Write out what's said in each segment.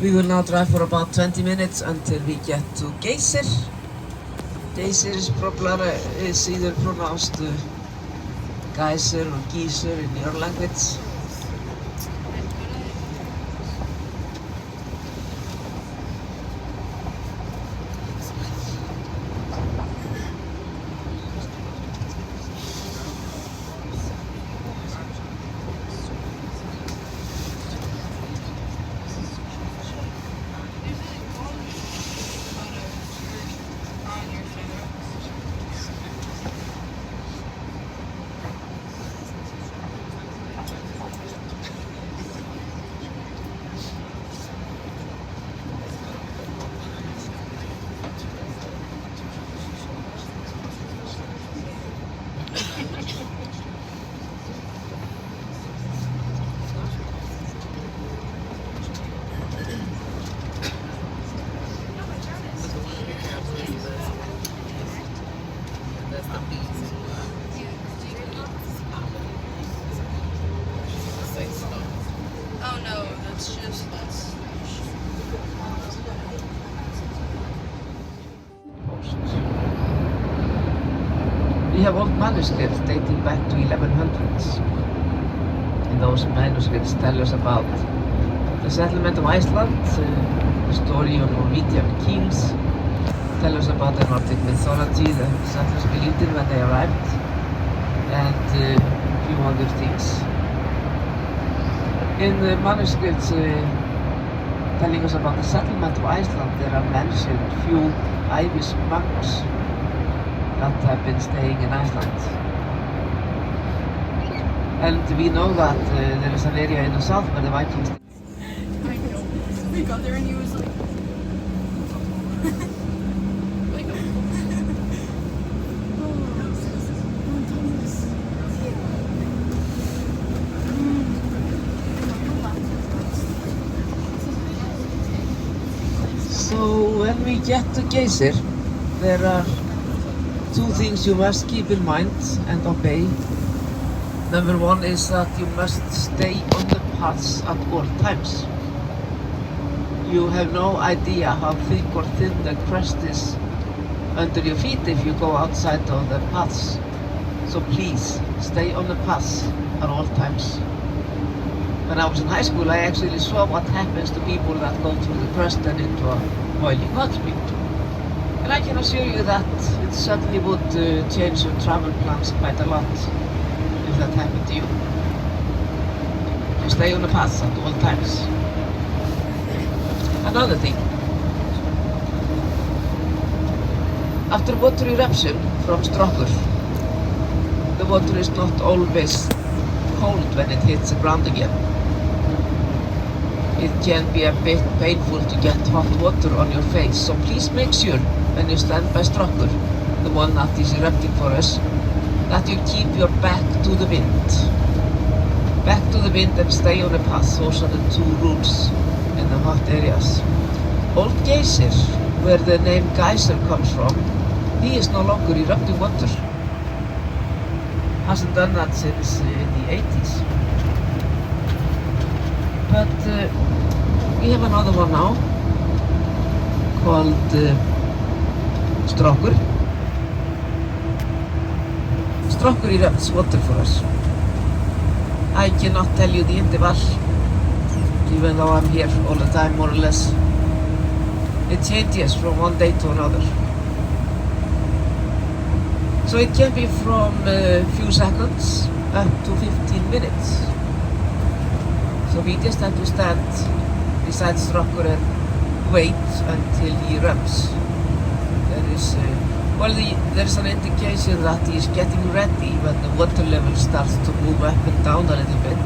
We will now drive for about 20 minutes until we get to Geyser. Geysir is either pronounced Geyser or Geysir in your language. Oh no, that's just us. We have old manuscripts dating back to 1100s. And those manuscripts tell us about the settlement of Iceland, the story of Norwegian kings, tell us about the Nordic mythology the settlers believed in when they arrived, and a few other things. In the manuscripts telling us about the settlement of Iceland, there are mentioned few Irish monks that have been staying in Iceland. And we know that there is an area in the south where the Vikings. I know. We got there and he was like, So when we get to Geysir, there are two things you must keep in mind and obey. Number one is that you must stay on the paths at all times. You have no idea how thick or thin the crust is under your feet if you go outside of the paths. So please, stay on the paths at all times. When I was in high school, I actually saw what happens to people that go through the crust and into a boiling hot spring. And I can assure you that it certainly would change your travel plans quite a lot if that happened to you. You stay on the paths at all times. Another thing. After water eruption from Strokkur, the water is not always cold when it hits the ground again. It can be a bit painful to get hot water on your face, so please make sure when you stand by Strokkur, the one that is erupting for us, that you keep your back to the wind. Back to the wind and stay on the path. Those are the two rules in the hot areas. Old Geysir, where the name Geyser comes from, he is no longer erupting water. Hasn't done that since the 80s. But we have another one now called Strokkur. Strokkur erupts water for us. I cannot tell you the interval, even though I'm here all the time more or less. It changes from one day to another. So it can be from a few seconds up to 15 minutes. So we just have to stand beside Strokkur and wait until he erupts. There's an indication that he is getting ready when the water level starts to move up and down a little bit.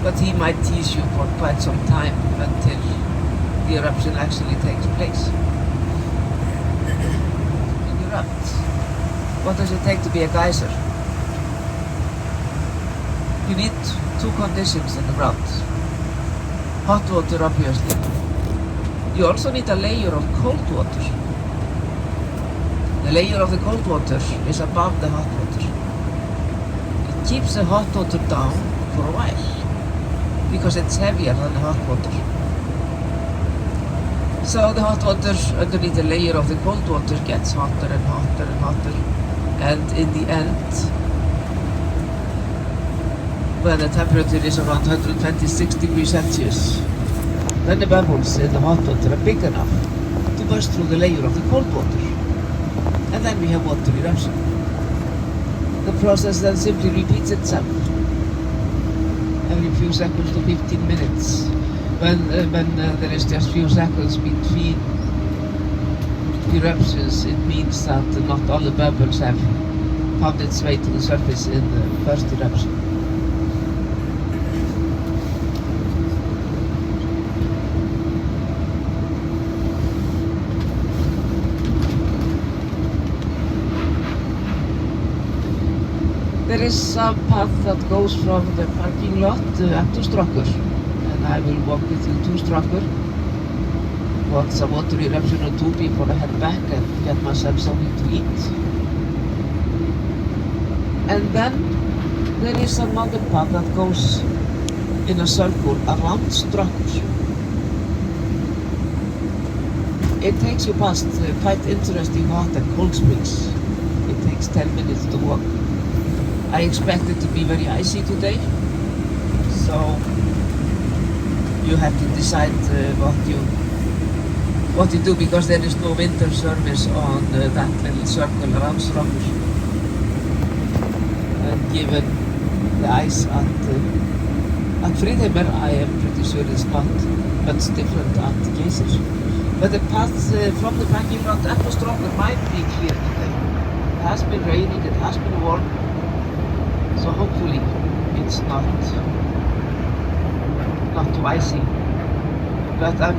But he might tease you for quite some time until the eruption actually takes place. When you erupt, what does it take to be a geyser? You need two conditions in the ground. Hot water, obviously. You also need a layer of cold water. The layer of the cold water is above the hot water. It keeps the hot water down for a while because it's heavier than the hot water. So the hot water underneath the layer of the cold water gets hotter and hotter and hotter, and in the end, when the temperature is around 126 degrees Celsius, then the bubbles in the hot water are big enough to burst through the layer of the cold water, and then we have water eruption. The process then simply repeats itself every few seconds to 15 minutes. When there is just few seconds between eruptions, it means that not all the bubbles have found its way to the surface in the first eruption. There is a path that goes from the parking lot up to Strokkur, and I will walk with you to Strokkur, watch some water eruption or two before I head back and get myself something to eat. And then there is another path that goes in a circle around Strokkur. It takes you past quite interesting hot and cold springs. It takes 10 minutes to walk. I expect it to be very icy today, so you have to decide what you do, because there is no winter service on that little circle around Strokkur. And given the ice at Friðheimar, I am pretty sure it's not much different at Geysir. But the path from the parking lot up to Strokkur might be clear today. It has been raining, it has been warm. So hopefully it's not too icy, but I'm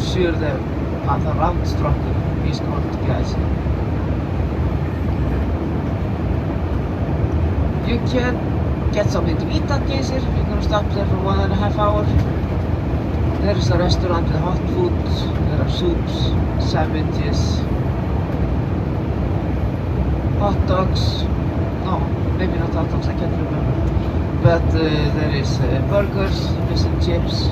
sure the path around Strokkur is going to be icy. You can get something to eat at Geysir. You're going to stop there for 1.5 hours. There is a restaurant with hot food. There are soups, sandwiches, hot dogs. No, maybe not hot dogs, I can't remember. But there is burgers, fish and chips,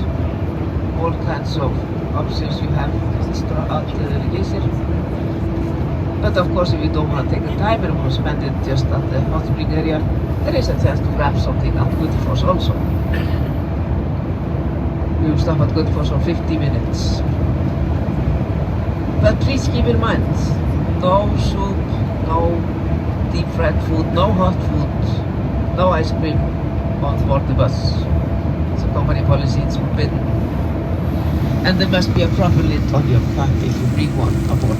all kinds of options you have at Geysir. But of course, if you don't want to take the time and want to spend it just at the hot spring area, there is a chance to grab something at Gullfoss also. We will stop at Gullfoss for 50 minutes. But please keep in mind, no soup, no deep fried food, no hot food, no ice cream on board the bus. It's a company policy, it's forbidden. And there must be a proper lid on your pack if you bring one aboard.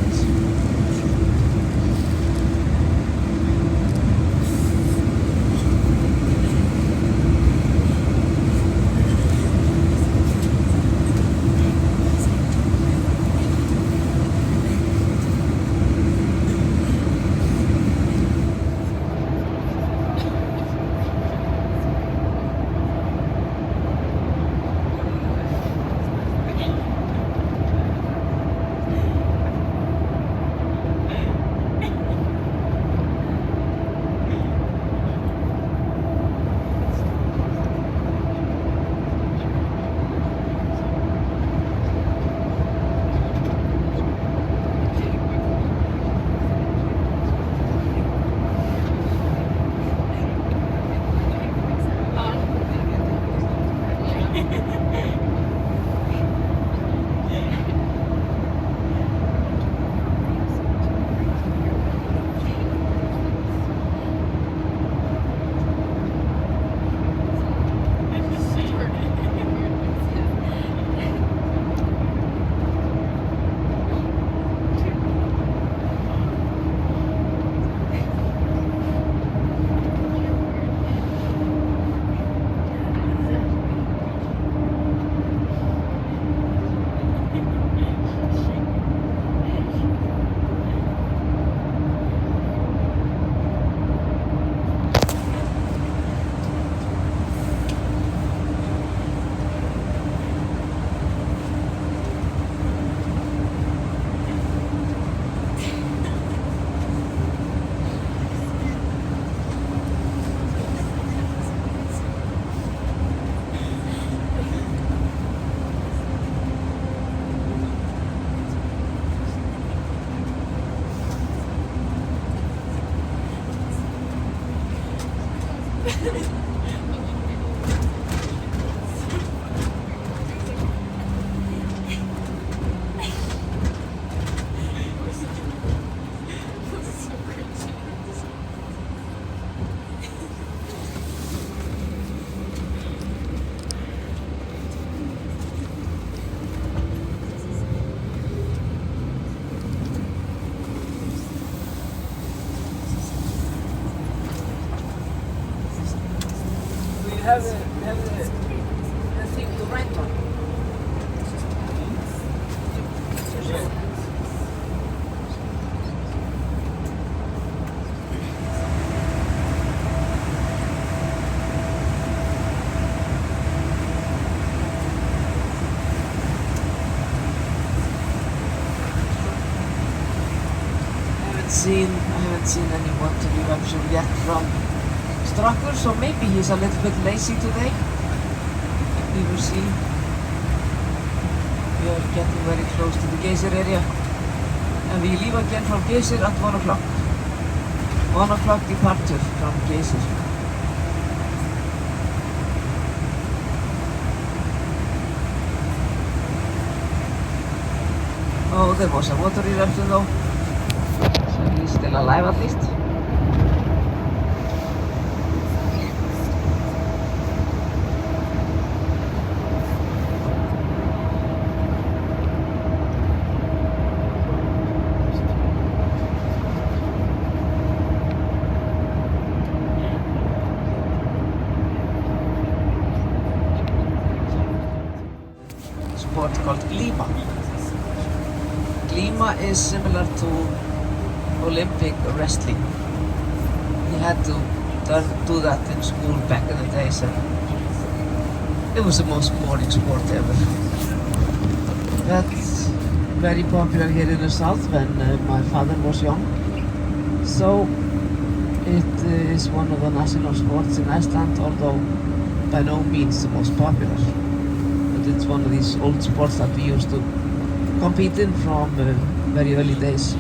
have a thing to write on? I haven't seen any water eruption yet from Strákur, so maybe he's a little bit lazy today. We will see. We are getting very close to the Geysir area, and we leave again from Geysir at 1 o'clock. 1 o'clock departure from Geysir. Oh, there was a water eruption though. He's still alive at least. Sport called glima. Glima is similar to Olympic wrestling. We had to do that in school back in the days, and it was the most boring sport ever. That's very popular here in the south when my father was young. So it is one of the national sports in Iceland, although by no means the most popular. But it's one of these old sports that we used to compete in from very early days.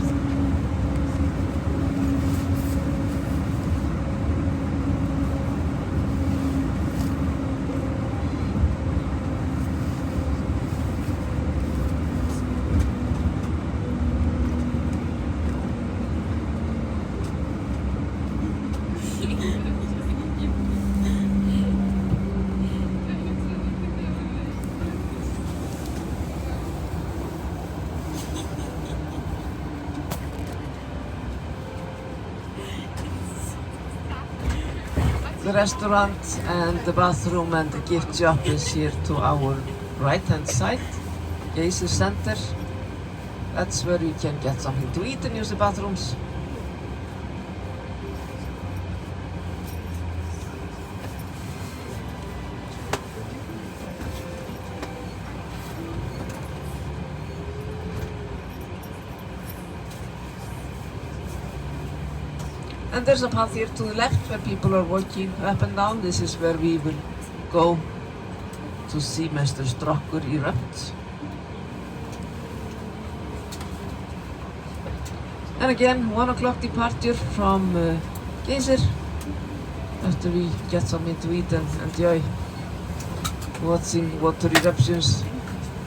The restaurant and the bathroom and the gift shop is here to our right hand side, Geyser Center. That's where you can get something to eat and use the bathrooms. And there's a path here to the left where people are walking up and down. This is where we will go to see Mr. Strákur erupt. And again, 1 o'clock departure from Geysir, after we get something to eat and enjoy watching water eruptions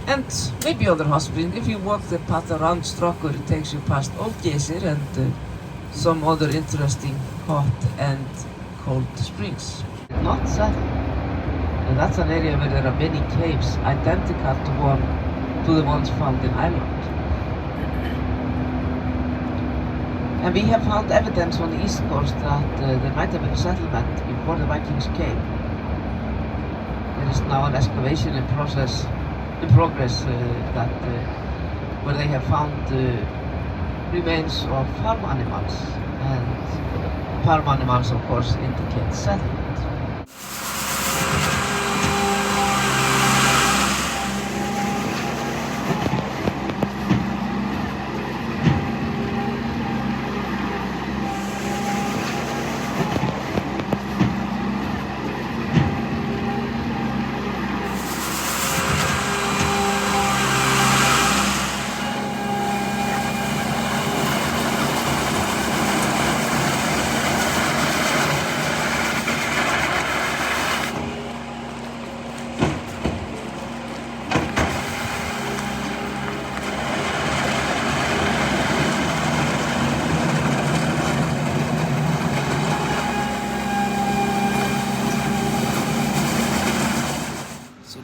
and maybe other hot springs. If you walk the path around Strákur, it takes you past Old Geysir and some other interesting hot and cold springs. Not set. And that's an area where there are many caves identical to the ones found in Ireland. And we have found evidence on the east coast that there might have been a settlement before the Vikings came. There is now an excavation in progress where they have found remains of farm animals, and farm animals of course indicate settlement.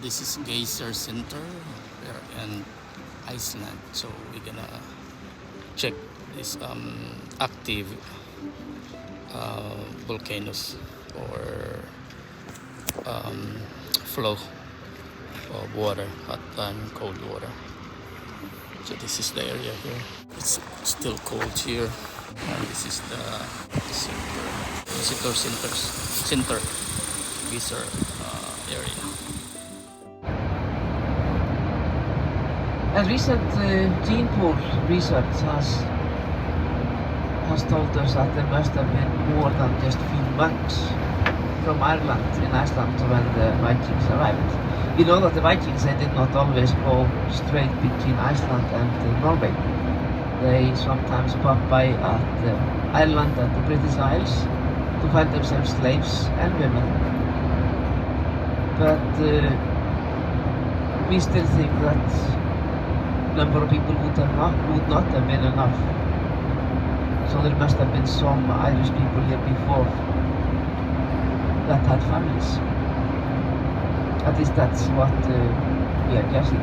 This is Geyser Center. We're in Iceland, so we're gonna check this active volcanoes or flow of water, hot and cold water. So this is the area here. It's still cold here, and this is the center Geysir area. A recent gene pool research has told us that there must have been more than just few monks from Ireland in Iceland when the Vikings arrived. We know that the Vikings, they did not always go straight between Iceland and Norway. They sometimes popped by at Ireland and the British Isles to find themselves slaves and women. But we still think that number of people would not have been enough. So there must have been some Irish people here before that had families. At least that's what we are guessing.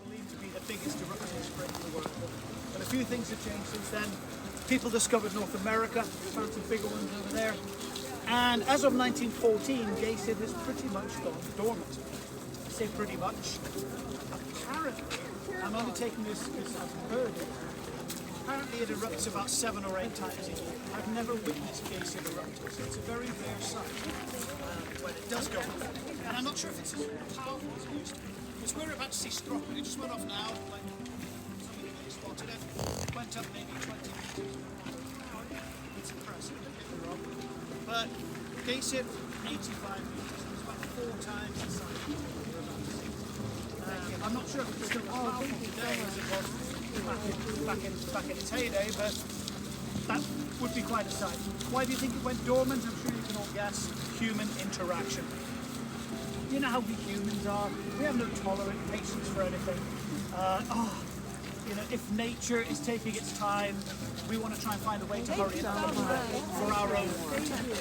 Believed to be the biggest eruption spring in the world. But a few things have changed since then. People discovered North America, found some bigger ones over there. And as of 1914, Geysir has pretty much gone dormant. I say pretty much. Apparently, I'm only taking this because I've heard it. Apparently it erupts about 7 or 8 times a year. I've never witnessed Geysir erupt, so it's a very rare sight when it does go off. And I'm not sure if it's as powerful as it used to be. Because we're about to see Stroke, it just went off now, like somebody really spotted it. It went up maybe 20 meters. It's impressive, don't get me wrong. But Geysir, 85 meters, it's about 4 times the size of what we're about to see. I'm not sure if it's still as powerful today as it was back in its heyday, but that would be quite a sight. Why do you think it went dormant? I'm sure you can all guess. Human interaction. You know how we humans are. We have no tolerant patience for anything. You know, if nature is taking its time, we want to try and find a way to hurry it along for our own protection.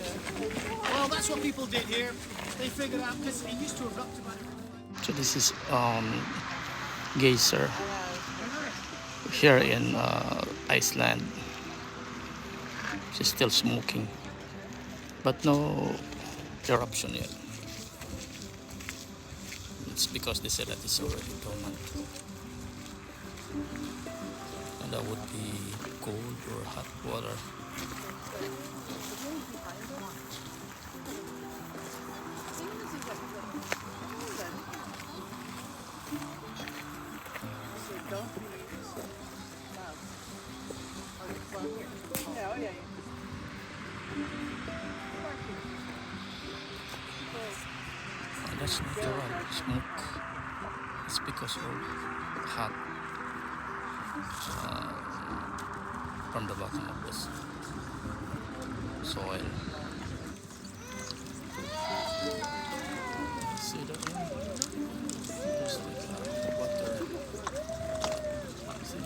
Well, that's what people did here. They figured out because it used to erupt about every. So this is Geysir here in Iceland. She's still smoking, but no eruption yet. It's because they said that it's already dormant, and that would be cold or hot water. That's not the right smoke. It's because of hot from the bottom of this soil. See that one? There's like water. See?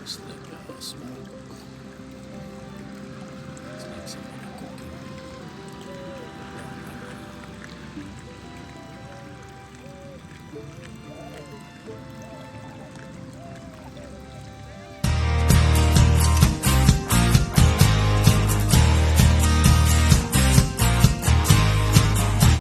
It's like smoke. It's like somebody cooking.